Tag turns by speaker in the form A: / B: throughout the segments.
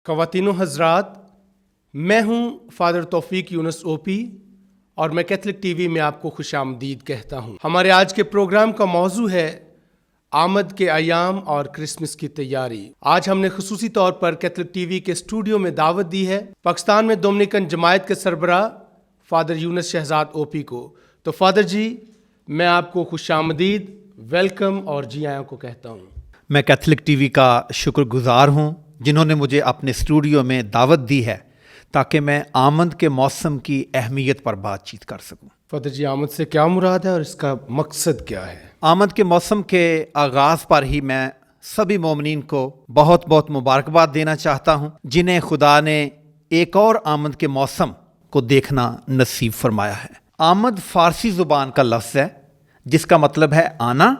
A: خواتین و حضرات، میں ہوں فادر توفیق یونس او پی اور میں کیتھولک ٹی وی میں آپ کو خوش آمدید کہتا ہوں۔ ہمارے آج کے پروگرام کا موضوع ہے آمد کے ایام اور کرسمس کی تیاری۔ آج ہم نے خصوصی طور پر کیتھولک ٹی وی کے اسٹوڈیو میں دعوت دی ہے پاکستان میں ڈومینیکن جماعت کے سربراہ فادر یونس شہزاد او پی کو۔ تو فادر جی، میں آپ کو خوش آمدید، ویلکم اور جی آیاں کو کہتا ہوں۔
B: میں کیتھولک ٹی وی کا شکر گزار ہوں جنہوں نے مجھے اپنے اسٹوڈیو میں دعوت دی ہے تاکہ میں آمد کے موسم کی اہمیت پر بات چیت کر سکوں۔
A: فادر جی، آمد سے کیا مراد ہے اور اس کا مقصد کیا ہے؟
B: آمد کے موسم کے آغاز پر ہی میں سبھی مومنین کو بہت بہت مبارکباد دینا چاہتا ہوں جنہیں خدا نے ایک اور آمد کے موسم کو دیکھنا نصیب فرمایا ہے۔ آمد فارسی زبان کا لفظ ہے جس کا مطلب ہے آنا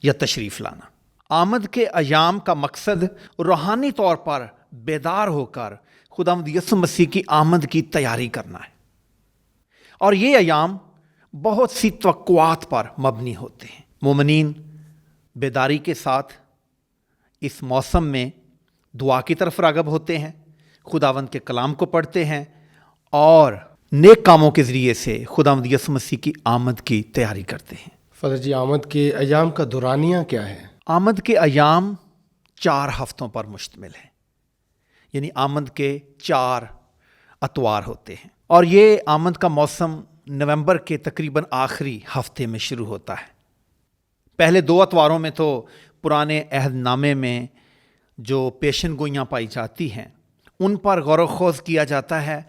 B: یا تشریف لانا۔ آمد کے ایام کا مقصد روحانی طور پر بیدار ہو کر خداوند یسوع مسیح کی آمد کی تیاری کرنا ہے، اور یہ ایام بہت سی توقعات پر مبنی ہوتے ہیں۔ مومنین بیداری کے ساتھ اس موسم میں دعا کی طرف راغب ہوتے ہیں، خداوند کے کلام کو پڑھتے ہیں اور نیک کاموں کے ذریعے سے خداوند یسوع مسیح کی آمد کی تیاری کرتے ہیں۔
A: فادر جی، آمد کے ایام کا دورانیہ کیا ہے؟
B: آمد کے ایام 4 ہفتوں پر مشتمل ہے، یعنی آمد کے 4 اتوار ہوتے ہیں، اور یہ آمد کا موسم نومبر کے تقریباً آخری ہفتے میں شروع ہوتا ہے۔ پہلے 2 اتواروں میں تو پرانے عہد نامے میں جو پیشن گوئیاں پائی جاتی ہیں ان پر غور و خوض کیا جاتا ہے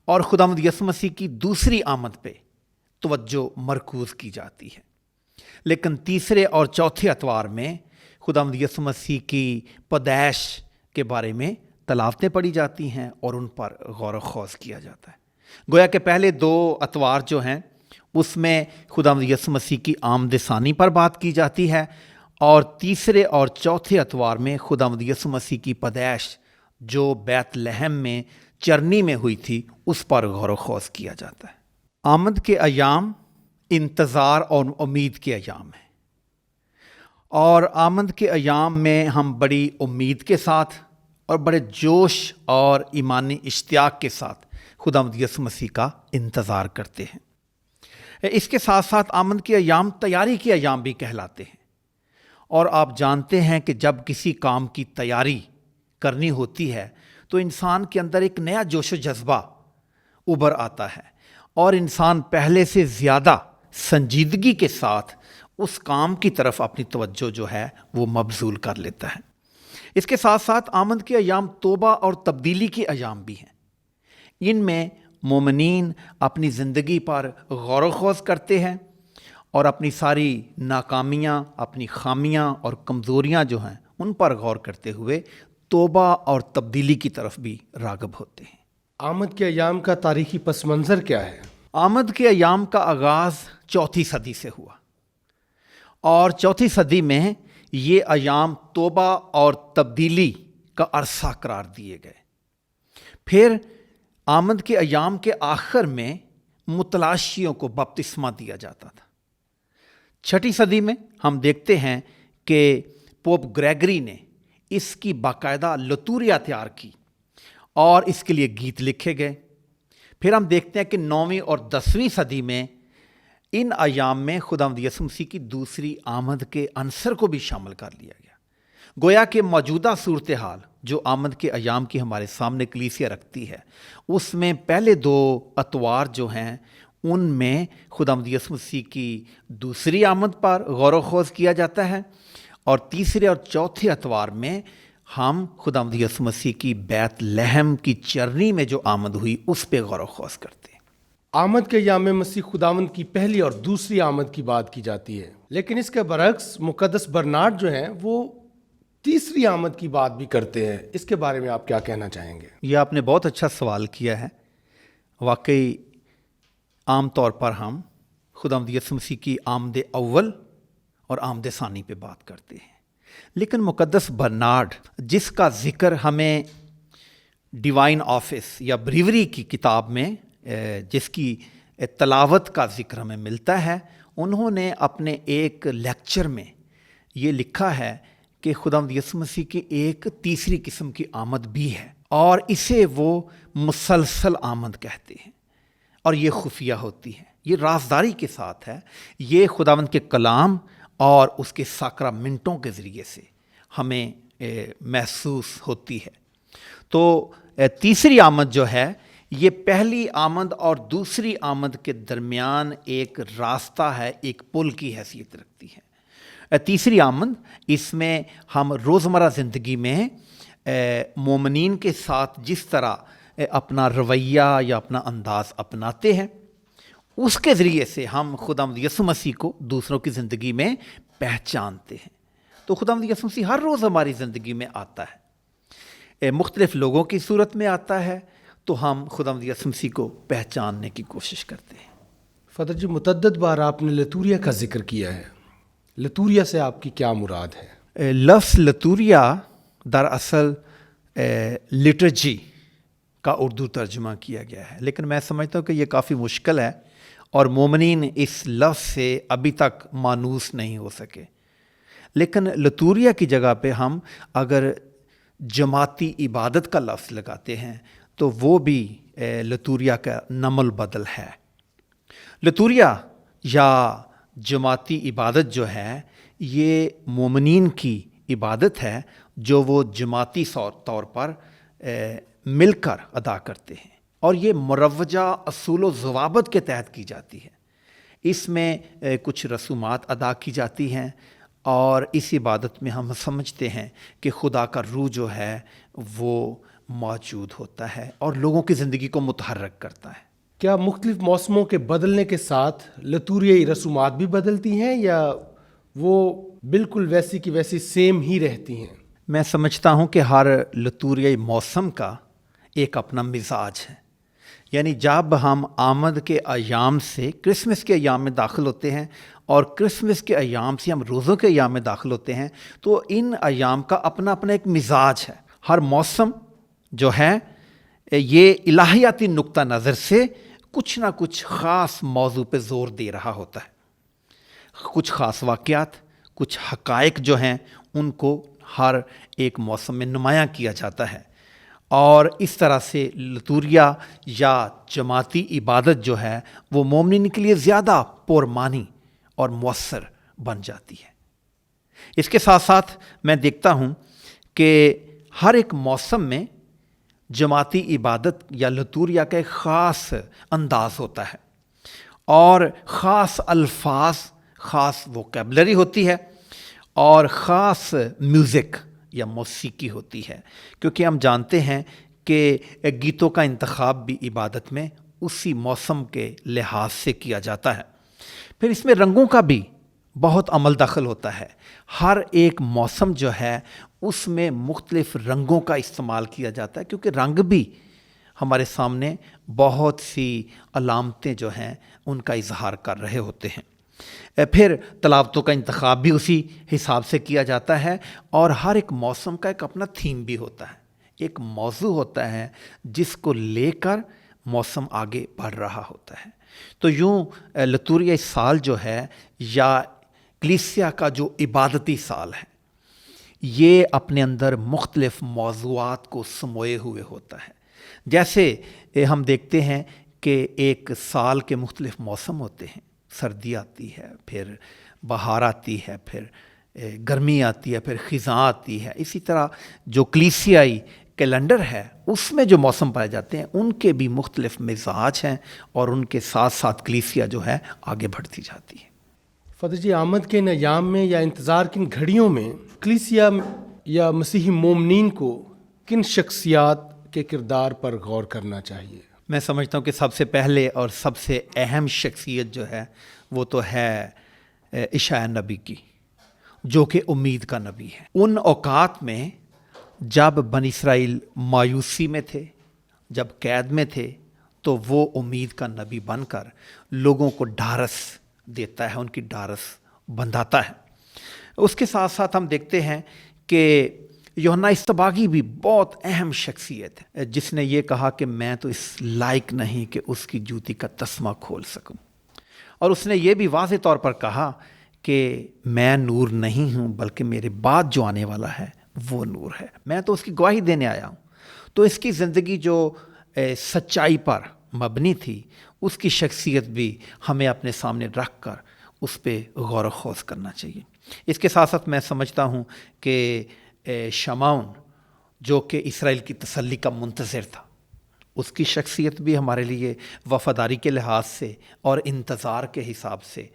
B: اور خداوند یسوع مسیح کی دوسری آمد پہ توجہ مرکوز کی جاتی ہے۔ لیکن تیسرے اور چوتھے اتوار میں خداوند یسوع مسیح کی پیدائش کے بارے میں تلاوتیں پڑھی جاتی ہیں اور ان پر غور و خوض کیا جاتا ہے۔ گویا کہ پہلے 2 اتوار جو ہیں اس میں خداوند یسوع مسیح کی آمد ثانی پر بات کی جاتی ہے، اور تیسرے اور چوتھے اتوار میں خداوند یسوع مسیح کی پیدائش جو بیت لحم میں چرنی میں ہوئی تھی اس پر غور و خوض کیا جاتا ہے۔ آمد کے ایام انتظار اور امید کے ایام ہیں، اور آمد کے ایام میں ہم بڑی امید کے ساتھ اور بڑے جوش اور ایمانی اشتیاق کے ساتھ خداوند یسوع مسیح کا انتظار کرتے ہیں۔ اس کے ساتھ ساتھ آمد کے ایام تیاری کے ایام بھی کہلاتے ہیں، اور آپ جانتے ہیں کہ جب کسی کام کی تیاری کرنی ہوتی ہے تو انسان کے اندر ایک نیا جوش و جذبہ ابھر آتا ہے، اور انسان پہلے سے زیادہ سنجیدگی کے ساتھ اس کام کی طرف اپنی توجہ جو ہے وہ مبذول کر لیتا ہے۔ اس کے ساتھ ساتھ آمد کے ایام توبہ اور تبدیلی کے ایام بھی ہیں۔ ان میں مومنین اپنی زندگی پر غور و خوض کرتے ہیں اور اپنی ساری ناکامیاں، اپنی خامیاں اور کمزوریاں جو ہیں ان پر غور کرتے ہوئے توبہ اور تبدیلی کی طرف بھی راغب ہوتے ہیں۔
A: آمد کے ایام کا تاریخی پس منظر کیا ہے؟
B: آمد کے ایام کا آغاز 4 صدی سے ہوا، اور 4 صدی میں یہ ایام توبہ اور تبدیلی کا عرصہ قرار دیے گئے۔ پھر آمد کے ایام کے آخر میں متلاشیوں کو بپتسمہ دیا جاتا تھا۔ 6 صدی میں ہم دیکھتے ہیں کہ پوپ گریگری نے اس کی باقاعدہ لتوریہ تیار کی اور اس کے لیے گیت لکھے گئے۔ پھر ہم دیکھتے ہیں کہ 9ویں اور 10ویں صدی میں ان ایام میں خداوند یسوع مسیح کی دوسری آمد کے عنصر کو بھی شامل کر لیا گیا۔ گویا کہ موجودہ صورتحال جو آمد کے ایام کی ہمارے سامنے کلیسیا رکھتی ہے، اس میں پہلے 2 اتوار جو ہیں ان میں خداوند یسوع مسیح کی دوسری آمد پر غور و خوض کیا جاتا ہے، اور تیسرے اور چوتھے اتوار میں ہم خداوند یسوع مسیح کی بیت لحم کی چرنی میں جو آمد ہوئی اس پہ غور و خوض کرتے ہیں۔
A: آمد کے ایام میں مسیح خداوند کی پہلی اور دوسری آمد کی بات کی جاتی ہے، لیکن اس کے برعکس مقدس برنارڈ جو ہیں وہ تیسری آمد کی بات بھی کرتے ہیں۔ اس کے بارے میں آپ کیا کہنا چاہیں گے؟
B: یہ آپ نے بہت اچھا سوال کیا ہے۔ واقعی عام طور پر ہم خداوند یسوع مسیح کی آمد اول اور آمد ثانی پہ بات کرتے ہیں، لیکن مقدس برنارڈ جس کا ذکر ہمیں ڈیوائن آفس یا بریوری کی کتاب میں جس کی تلاوت کا ذکر ہمیں ملتا ہے، انہوں نے اپنے ایک لیکچر میں یہ لکھا ہے کہ خداوند یسوع مسیح کی ایک تیسری قسم کی آمد بھی ہے، اور اسے وہ مسلسل آمد کہتے ہیں، اور یہ خفیہ ہوتی ہے، یہ رازداری کے ساتھ ہے، یہ خداوند کے کلام اور اس کے ساکرامنٹوں کے ذریعے سے ہمیں محسوس ہوتی ہے۔ تو تیسری آمد جو ہے یہ پہلی آمد اور دوسری آمد کے درمیان ایک راستہ ہے، ایک پل کی حیثیت رکھتی ہے۔ تیسری آمد، اس میں ہم روزمرہ زندگی میں مومنین کے ساتھ جس طرح اپنا رویہ یا اپنا انداز اپناتے ہیں، اس کے ذریعے سے ہم خداوند یسوع مسیح کو دوسروں کی زندگی میں پہچانتے ہیں۔ تو خداوند یسوع مسیح ہر روز ہماری زندگی میں آتا ہے، مختلف لوگوں کی صورت میں آتا ہے، تو ہم خداوند یسوع مسیح کو پہچاننے کی کوشش کرتے ہیں۔
A: فادر جی، متعدد بار آپ نے لتوریا کا ذکر کیا ہے، لتوریا سے آپ کی کیا مراد ہے؟
B: لفظ لتوریا دراصل لٹرجی کا اردو ترجمہ کیا گیا ہے، لیکن میں سمجھتا ہوں کہ یہ کافی مشکل ہے اور مومنین اس لفظ سے ابھی تک مانوس نہیں ہو سکے۔ لیکن لتوریا کی جگہ پہ ہم اگر جماعتی عبادت کا لفظ لگاتے ہیں تو وہ بھی لتوریا کا نم البدل ہے۔ لتوریا یا جماعتی عبادت جو ہے یہ مومنین کی عبادت ہے جو وہ جماعتی طور پر مل کر ادا کرتے ہیں، اور یہ مروجہ اصول و ضوابط کے تحت کی جاتی ہے۔ اس میں کچھ رسومات ادا کی جاتی ہیں، اور اس عبادت میں ہم سمجھتے ہیں کہ خدا کا روح جو ہے وہ موجود ہوتا ہے اور لوگوں کی زندگی کو متحرک کرتا ہے۔
A: کیا مختلف موسموں کے بدلنے کے ساتھ لتوریائی رسومات بھی بدلتی ہیں یا وہ بالکل ویسی کی ویسی سیم ہی رہتی ہیں؟
B: میں سمجھتا ہوں کہ ہر لتوریائی موسم کا ایک اپنا مزاج ہے، یعنی جب ہم آمد کے ایام سے کرسمس کے ایام میں داخل ہوتے ہیں اور کرسمس کے ایام سے ہم روزوں کے ایام میں داخل ہوتے ہیں، تو ان ایام کا اپنا اپنا ایک مزاج ہے۔ ہر موسم جو ہے یہ الہیاتی نقطہ نظر سے کچھ نہ کچھ خاص موضوع پہ زور دے رہا ہوتا ہے، کچھ خاص واقعات، کچھ حقائق جو ہیں ان کو ہر ایک موسم میں نمایاں کیا جاتا ہے، اور اس طرح سے لتوریا یا جماعتی عبادت جو ہے وہ مومنین کے لیے زیادہ پرمعنی اور مؤثر بن جاتی ہے۔ اس کے ساتھ ساتھ میں دیکھتا ہوں کہ ہر ایک موسم میں جماعتی عبادت یا لتوریا کا ایک خاص انداز ہوتا ہے، اور خاص الفاظ، خاص ووکیبلری ہوتی ہے، اور خاص میوزک یا موسیقی ہوتی ہے، کیونکہ ہم جانتے ہیں کہ گیتوں کا انتخاب بھی عبادت میں اسی موسم کے لحاظ سے کیا جاتا ہے۔ پھر اس میں رنگوں کا بھی بہت عمل دخل ہوتا ہے۔ ہر ایک موسم جو ہے اس میں مختلف رنگوں کا استعمال کیا جاتا ہے، کیونکہ رنگ بھی ہمارے سامنے بہت سی علامتیں جو ہیں ان کا اظہار کر رہے ہوتے ہیں۔ پھر تلاوتوں کا انتخاب بھی اسی حساب سے کیا جاتا ہے، اور ہر ایک موسم کا ایک اپنا تھیم بھی ہوتا ہے، ایک موضوع ہوتا ہے جس کو لے کر موسم آگے بڑھ رہا ہوتا ہے۔ تو یوں لتوریائی سال جو ہے یا کلیسیا کا جو عبادتی سال ہے یہ اپنے اندر مختلف موضوعات کو سموئے ہوئے ہوتا ہے۔ جیسے ہم دیکھتے ہیں کہ ایک سال کے مختلف موسم ہوتے ہیں، سردی آتی ہے، پھر بہار آتی ہے، پھر گرمی آتی ہے، پھر خزاں آتی ہے۔ اسی طرح جو کلیسیائی کیلنڈر ہے اس میں جو موسم پائے جاتے ہیں ان کے بھی مختلف مزاج ہیں، اور ان کے ساتھ ساتھ کلیسیا جو ہے آگے بڑھتی جاتی ہے۔
A: فادر جی، آمد کے ان ایام میں یا انتظار کن گھڑیوں میں کلیسیا یا مسیحی مومنین کو کن شخصیات کے کردار پر غور کرنا چاہیے؟
B: میں سمجھتا ہوں کہ سب سے پہلے اور سب سے اہم شخصیت جو ہے وہ تو ہے اشعیاء نبی کی، جو کہ امید کا نبی ہے۔ ان اوقات میں جب بنی اسرائیل مایوسی میں تھے، جب قید میں تھے، تو وہ امید کا نبی بن کر لوگوں کو ڈھارس دیتا ہے، ان کی ڈھارس بندھاتا ہے۔ اس کے ساتھ ساتھ ہم دیکھتے ہیں کہ یوحنا اصطباغی بھی بہت اہم شخصیت ہے، جس نے یہ کہا کہ میں تو اس لائق نہیں کہ اس کی جوتی کا تسمہ کھول سکوں، اور اس نے یہ بھی واضح طور پر کہا کہ میں نور نہیں ہوں بلکہ میرے بعد جو آنے والا ہے وہ نور ہے، میں تو اس کی گواہی دینے آیا ہوں۔ تو اس کی زندگی جو سچائی پر مبنی تھی، اس کی شخصیت بھی ہمیں اپنے سامنے رکھ کر اس پہ غور و خوض کرنا چاہیے۔ اس کے ساتھ ساتھ میں سمجھتا ہوں کہ شمعون جو کہ اسرائیل کی تسلی کا منتظر تھا، اس کی شخصیت بھی ہمارے لیے وفاداری کے لحاظ سے اور انتظار کے حساب سے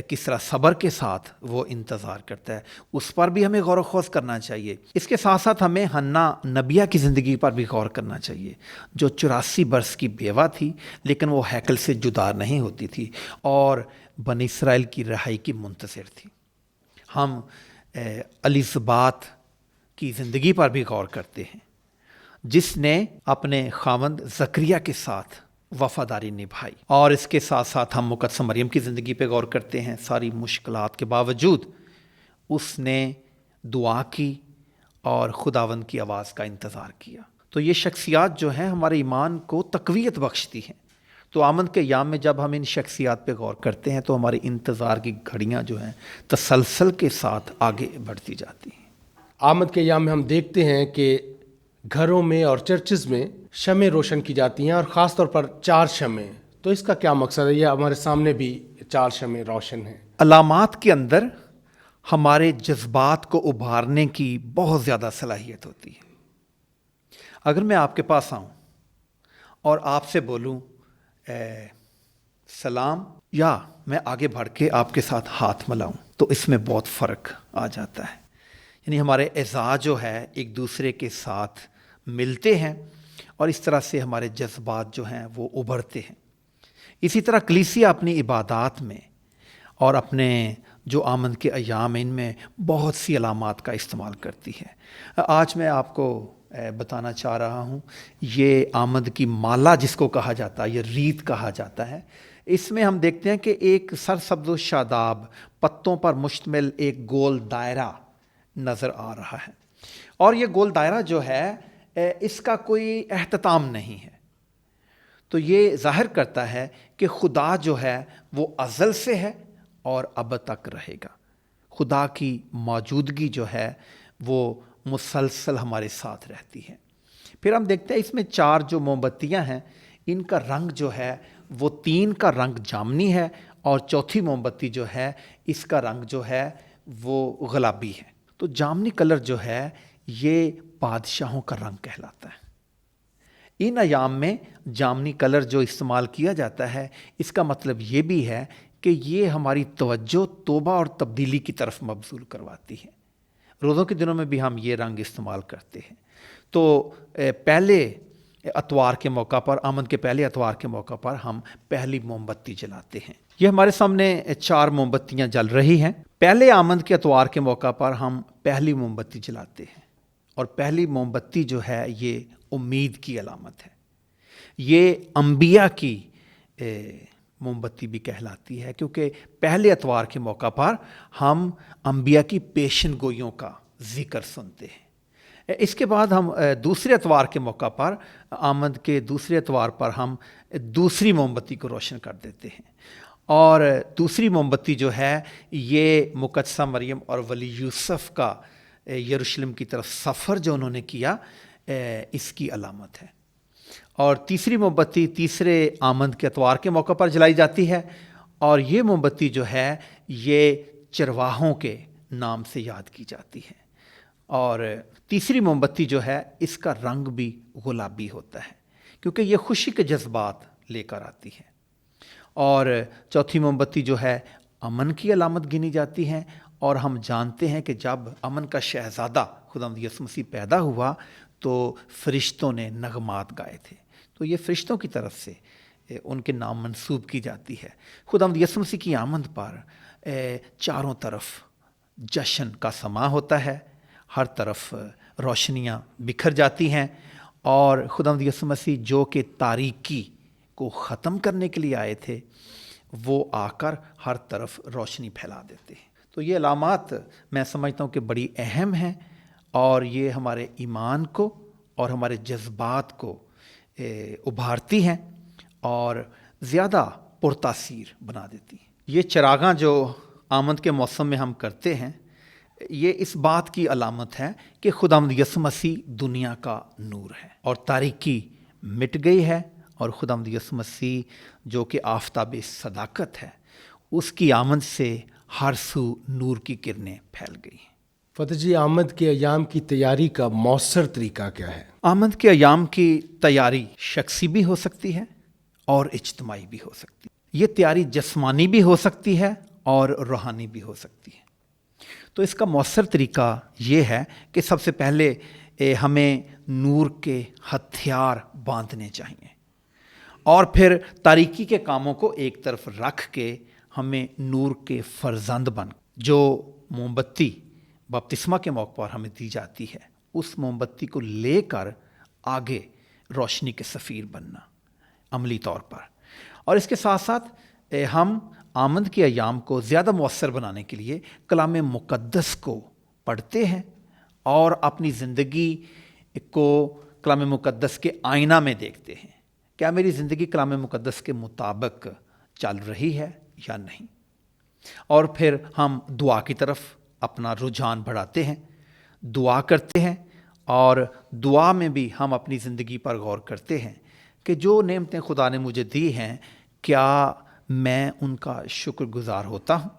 B: کس طرح صبر کے ساتھ وہ انتظار کرتا ہے، اس پر بھی ہمیں غور و خوض کرنا چاہیے۔ اس کے ساتھ ساتھ ہمیں حنا نبیہ کی زندگی پر بھی غور کرنا چاہیے، جو 84 برس کی بیوہ تھی، لیکن وہ ہیکل سے جدا نہیں ہوتی تھی اور بنی اسرائیل کی رہائی کی منتظر تھی۔ ہم الیزبات کی زندگی پر بھی غور کرتے ہیں، جس نے اپنے خاوند زکریا کے ساتھ وفاداری نبھائی، اور اس کے ساتھ ساتھ ہم مقدسہ مریم کی زندگی پہ غور کرتے ہیں۔ ساری مشکلات کے باوجود اس نے دعا کی اور خداوند کی آواز کا انتظار کیا۔ تو یہ شخصیات جو ہیں ہمارے ایمان کو تقویت بخشتی ہیں۔ تو آمد کے ایام میں جب ہم ان شخصیات پہ غور کرتے ہیں تو ہماری انتظار کی گھڑیاں جو ہیں تسلسل کے ساتھ آگے بڑھتی جاتی ہیں۔
A: آمد کے ایام میں ہم دیکھتے ہیں کہ گھروں میں اور چرچز میں شمعیں روشن کی جاتی ہیں، اور خاص طور پر 4 شمعیں۔ تو اس کا کیا مقصد ہے؟ یہ ہمارے سامنے بھی 4 شمعیں روشن ہیں۔
B: علامات کے اندر ہمارے جذبات کو ابھارنے کی بہت زیادہ صلاحیت ہوتی ہے۔ اگر میں آپ کے پاس آؤں اور آپ سے بولوں سلام، یا میں آگے بڑھ کے آپ کے ساتھ ہاتھ ملاؤں، تو اس میں بہت فرق آ جاتا ہے۔ یعنی ہمارے اعضاء جو ہے ایک دوسرے کے ساتھ ملتے ہیں اور اس طرح سے ہمارے جذبات جو ہیں وہ ابھرتے ہیں۔ اسی طرح کلیسیا اپنی عبادات میں اور اپنے جو آمد کے ایام ان میں بہت سی علامات کا استعمال کرتی ہے۔ آج میں آپ کو بتانا چاہ رہا ہوں، یہ آمد کی مالا جس کو کہا جاتا ہے، یہ ریت کہا جاتا ہے، اس میں ہم دیکھتے ہیں کہ ایک سرسبز و شاداب پتوں پر مشتمل ایک گول دائرہ نظر آ رہا ہے، اور یہ گول دائرہ جو ہے اس کا کوئی اختتام نہیں ہے۔ تو یہ ظاہر کرتا ہے کہ خدا جو ہے وہ ازل سے ہے اور اب تک رہے گا۔ خدا کی موجودگی جو ہے وہ مسلسل ہمارے ساتھ رہتی ہے۔ پھر ہم دیکھتے ہیں اس میں 4 جو موم بتیاں ہیں، ان کا رنگ جو ہے وہ 3 کا رنگ جامنی ہے، اور چوتھی موم بتی جو ہے اس کا رنگ جو ہے وہ گلابی ہے۔ تو جامنی کلر جو ہے یہ بادشاہوں کا رنگ کہلاتا ہے۔ ان ایام میں جامنی کلر جو استعمال کیا جاتا ہے، اس کا مطلب یہ بھی ہے کہ یہ ہماری توجہ توبہ اور تبدیلی کی طرف مبذول کرواتی ہے۔ روزوں کے دنوں میں بھی ہم یہ رنگ استعمال کرتے ہیں۔ تو پہلے اتوار کے موقع پر، آمد کے پہلے اتوار کے موقع پر ہم پہلی موم بتی جلاتے ہیں۔ یہ ہمارے سامنے 4 موم بتیاں جل رہی ہیں۔ پہلے آمد کے اتوار کے موقع پر ہم پہلی موم بتی جلاتے ہیں، اور پہلی موم بتی جو ہے یہ امید کی علامت ہے۔ یہ انبیاء کی موم بتی بھی کہلاتی ہے، کیونکہ پہلے اتوار کے موقع پر ہم انبیاء کی پیشن گوئیوں کا ذکر سنتے ہیں۔ اس کے بعد ہم دوسرے اتوار کے موقع پر، آمد کے دوسرے اتوار پر ہم دوسری موم بتی کو روشن کر دیتے ہیں، اور دوسری موم بتی جو ہے یہ مقدسہ مریم اور ولی یوسف کا یروشلم کی طرف سفر جو انہوں نے کیا، اس کی علامت ہے۔ اور تیسری موم بتی تیسرے آمد کے اتوار کے موقع پر جلائی جاتی ہے، اور یہ موم بتی جو ہے یہ چرواہوں کے نام سے یاد کی جاتی ہے۔ اور تیسری موم بتی جو ہے اس کا رنگ بھی گلابی ہوتا ہے، کیونکہ یہ خوشی کے جذبات لے کر آتی ہے۔ اور چوتھی موم بتی جو ہے امن کی علامت گنی جاتی ہے، اور ہم جانتے ہیں کہ جب امن کا شہزادہ خداوند یسوع مسیح پیدا ہوا تو فرشتوں نے نغمات گائے تھے، تو یہ فرشتوں کی طرف سے ان کے نام منسوب کی جاتی ہے۔ خداوند یسوع مسیح کی آمد پر چاروں طرف جشن کا سماں ہوتا ہے، ہر طرف روشنیاں بکھر جاتی ہیں، اور خداوند یسوع مسیح جو کہ تاریکی کو ختم کرنے کے لیے آئے تھے، وہ آ کر ہر طرف روشنی پھیلا دیتے ہیں۔ تو یہ علامات میں سمجھتا ہوں کہ بڑی اہم ہیں، اور یہ ہمارے ایمان کو اور ہمارے جذبات کو ابھارتی ہیں اور زیادہ پرتاثیر بنا دیتی ہیں۔ یہ چراغاں جو آمد کے موسم میں ہم کرتے ہیں، یہ اس بات کی علامت ہے کہ خداوند یسوع مسیح دنیا کا نور ہے اور تاریکی مٹ گئی ہے، اور خداوند یسوع مسیح جو کہ آفتاب صداقت ہے، اس کی آمد سے ہر سو نور کی کرنیں پھیل گئی ہیں۔
A: فتح جی، آمد کے ایام کی تیاری کا مؤثر طریقہ کیا ہے؟
B: آمد کے ایام کی تیاری شخصی بھی ہو سکتی ہے اور اجتماعی بھی ہو سکتی ہے۔ یہ تیاری جسمانی بھی ہو سکتی ہے اور روحانی بھی ہو سکتی ہے۔ تو اس کا مؤثر طریقہ یہ ہے کہ سب سے پہلے ہمیں نور کے ہتھیار باندھنے چاہیے، اور پھر تاریکی کے کاموں کو ایک طرف رکھ کے ہمیں نور کے فرزند بن، جو موم بتی بپتسمہ کے موقع پر ہمیں دی جاتی ہے، اس موم بتی کو لے کر آگے روشنی کے سفیر بننا عملی طور پر۔ اور اس کے ساتھ ساتھ ہم آمد کے ایام کو زیادہ مؤثر بنانے کے لیے کلام مقدس کو پڑھتے ہیں اور اپنی زندگی کو کلام مقدس کے آئینہ میں دیکھتے ہیں، کیا میری زندگی کلام مقدس کے مطابق چل رہی ہے یا نہیں۔ اور پھر ہم دعا کی طرف اپنا رجحان بڑھاتے ہیں، دعا کرتے ہیں، اور دعا میں بھی ہم اپنی زندگی پر غور کرتے ہیں کہ جو نعمتیں خدا نے مجھے دی ہیں، کیا میں ان کا شکر گزار ہوتا ہوں۔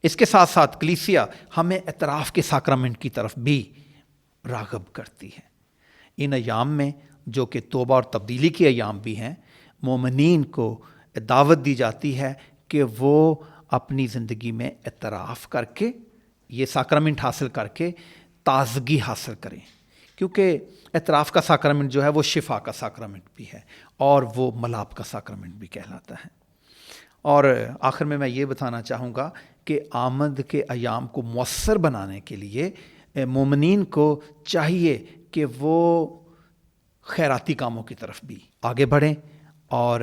B: اس کے ساتھ ساتھ کلیسیا ہمیں اعتراف کے ساکرامنٹ کی طرف بھی راغب کرتی ہے۔ ان ایام میں جو کہ توبہ اور تبدیلی کے ایام بھی ہیں، مومنین کو دعوت دی جاتی ہے کہ وہ اپنی زندگی میں اعتراف کر کے یہ ساکرامنٹ حاصل کر کے تازگی حاصل کریں، کیونکہ اعتراف کا ساکرامنٹ جو ہے وہ شفا کا ساکرامنٹ بھی ہے اور وہ ملاپ کا ساکرامنٹ بھی کہلاتا ہے۔ اور آخر میں یہ بتانا چاہوں گا کہ آمد کے ایام کو مؤثر بنانے کے لیے مومنین کو چاہیے کہ وہ خیراتی کاموں کی طرف بھی آگے بڑھیں، اور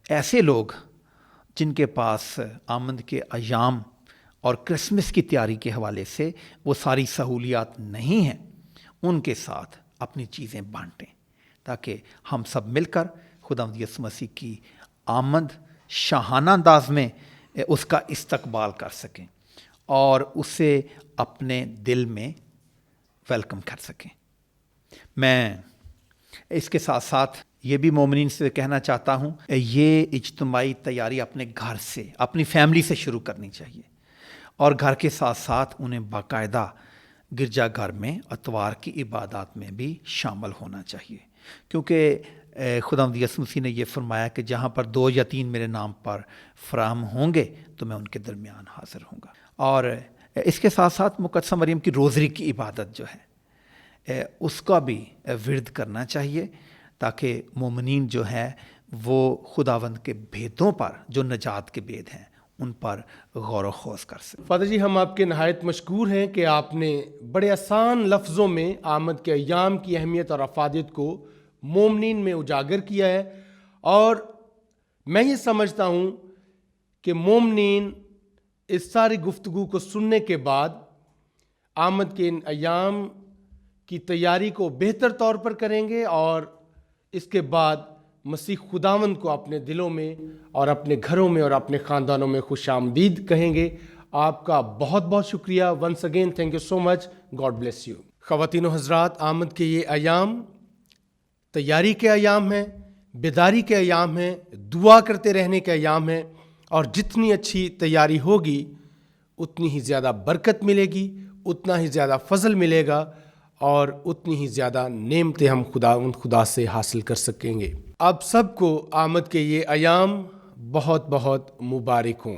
B: ایسے لوگ جن کے پاس آمد کے ایام اور کرسمس کی تیاری کے حوالے سے وہ ساری سہولیات نہیں ہیں، ان کے ساتھ اپنی چیزیں بانٹیں، تاکہ ہم سب مل کر خداوند یسوع مسیح کی آمد شاہانہ انداز میں اس کا استقبال کر سکیں اور اسے اپنے دل میں ویلکم کر سکیں۔ میں اس کے ساتھ ساتھ یہ بھی مومنین سے کہنا چاہتا ہوں، یہ اجتماعی تیاری اپنے گھر سے، اپنی فیملی سے شروع کرنی چاہیے، اور گھر کے ساتھ ساتھ انہیں باقاعدہ گرجا گھر میں اتوار کی عبادات میں بھی شامل ہونا چاہیے، کیونکہ خداوند یسوع مسیح نے یہ فرمایا کہ جہاں پر 2 یا 3 میرے نام پر فراہم ہوں گے تو میں ان کے درمیان حاضر ہوں گا۔ اور اس کے ساتھ ساتھ مقدسہ مریم کی روزری کی عبادت جو ہے اس کا بھی ورد کرنا چاہیے، تاکہ مومنین جو ہے وہ خداوند کے بھیدوں پر، جو نجات کے بھید ہیں، ان پر غور و خوض کر سکیں۔
A: فادر جی، ہم آپ کے نہایت مشکور ہیں کہ آپ نے بڑے آسان لفظوں میں آمد کے ایام کی اہمیت اور افادیت کو مومنین میں اجاگر کیا ہے، اور میں یہ سمجھتا ہوں کہ مومنین اس ساری گفتگو کو سننے کے بعد آمد کے ان ایام کی تیاری کو بہتر طور پر کریں گے، اور اس کے بعد مسیح خداوند کو اپنے دلوں میں اور اپنے گھروں میں اور اپنے خاندانوں میں خوش آمدید کہیں گے۔ آپ کا بہت بہت شکریہ۔ Once again thank you so much, God bless you. خواتین و حضرات، آمد کے یہ ایام تیاری کے ایام ہیں، بیداری کے ایام ہیں، دعا کرتے رہنے کے ایام ہیں، اور جتنی اچھی تیاری ہوگی اتنی ہی زیادہ برکت ملے گی، اتنا ہی زیادہ فضل ملے گا، اور اتنی ہی زیادہ نعمتیں ہم خدا سے حاصل کر سکیں گے۔ آپ سب کو آمد کے یہ ایام بہت بہت مبارک ہوں۔